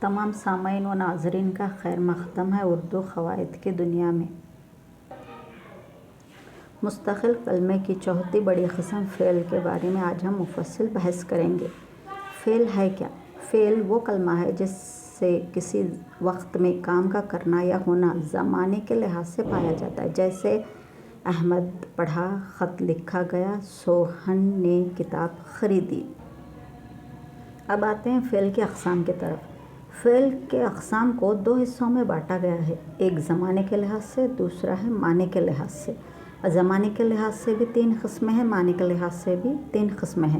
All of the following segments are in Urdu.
تمام سامعین و ناظرین کا خیر مقدم ہے اردو قواعد کی دنیا میں۔ مستقل کلمے کی چوتھی بڑی قسم فعل کے بارے میں آج ہم مفصل بحث کریں گے۔ فعل ہے کیا؟ فعل وہ کلمہ ہے جس سے کسی وقت میں کام کا کرنا یا ہونا زمانے کے لحاظ سے پایا جاتا ہے، جیسے احمد پڑھا، خط لکھا گیا، سوہن نے کتاب خریدی۔ اب آتے ہیں فعل کی اقسام کی طرف۔ فعل کے اقسام کو دو حصوں میں بانٹا گیا ہے، ایک زمانے کے لحاظ سے، دوسرا ہے معنی کے لحاظ سے۔ زمانے کے لحاظ سے بھی 3 قسمیں ہیں، معنی کے لحاظ سے بھی 3 قسمیں ہیں۔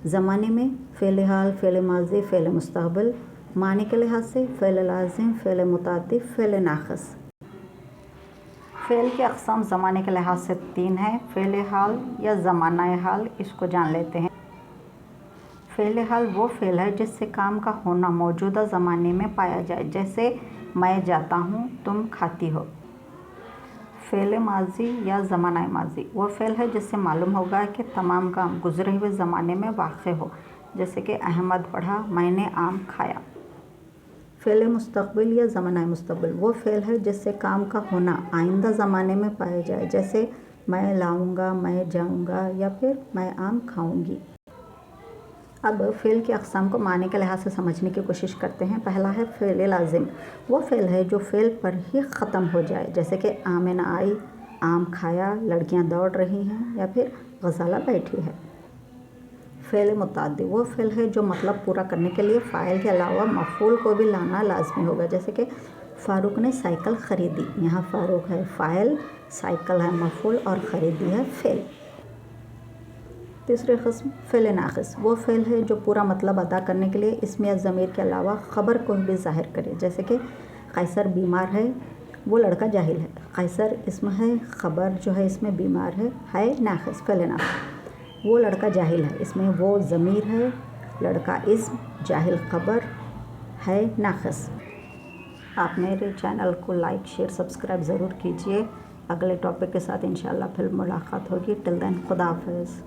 زمانے میں فعل حال، فعل ماضی، فعل مستقبل۔ معنی کے لحاظ سے فعل لازم، فعل متعدی، فعل ناقص۔ فعل کی اقسام زمانے کے لحاظ سے 3 ہیں۔ فعل حال یا زمانہ حال، اس کو جان لیتے ہیں۔ فعل حال وہ فعل ہے جس سے کام کا ہونا موجودہ زمانے میں پایا جائے، جیسے میں جاتا ہوں، تم کھاتی ہو۔ فعل ماضی یا زمانہ ماضی وہ فعل ہے جس سے معلوم ہوگا کہ تمام کام گزرے ہوئے زمانے میں واقع ہو، جیسے کہ احمد پڑھا، میں نے آم کھایا۔ فعل مستقبل یا زمانہ مستقبل وہ فعل ہے جس سے کام کا ہونا آئندہ زمانے میں پایا جائے، جیسے میں لاؤں گا، میں جاؤں گا یا پھر میں آم کھاؤں گی۔ اب فعل کی اقسام کو معنی کے لحاظ سے سمجھنے کی کوشش کرتے ہیں۔ پہلا ہے فعل لازم، وہ فعل ہے جو فعل پر ہی ختم ہو جائے، جیسے کہ آمنہ آئی، آم کھایا، لڑکیاں دوڑ رہی ہیں یا پھر غزالہ بیٹھی ہے۔ فعل متعدی وہ فعل ہے جو مطلب پورا کرنے کے لیے فاعل کے علاوہ مفعول کو بھی لانا لازمی ہوگا، جیسے کہ فاروق نے سائیکل خریدی۔ یہاں فاروق ہے فاعل، سائیکل ہے مفعول اور خریدی ہے فعل۔ تیسری قسم فعل ناقص وہ فعل ہے جو پورا مطلب ادا کرنے کے لیے اسم یا ضمیر کے علاوہ خبر کو بھی ظاہر کرے، جیسے کہ قیصر بیمار ہے، وہ لڑکا جاہل ہے۔ قیصر اسم ہے، خبر جو ہے اس میں بیمار ہے ناقص، فعل ناقص۔ وہ لڑکا جاہل ہے، اس میں وہ ضمیر ہے، لڑکا اسم، جاہل خبر، ہے ناقص۔ آپ میرے چینل کو لائک، شیئر، سبسکرائب ضرور کیجیے۔ اگلے ٹاپک کے ساتھ انشاءاللہ پھر ملاقات ہوگی۔ ٹل دین خدا حافظ۔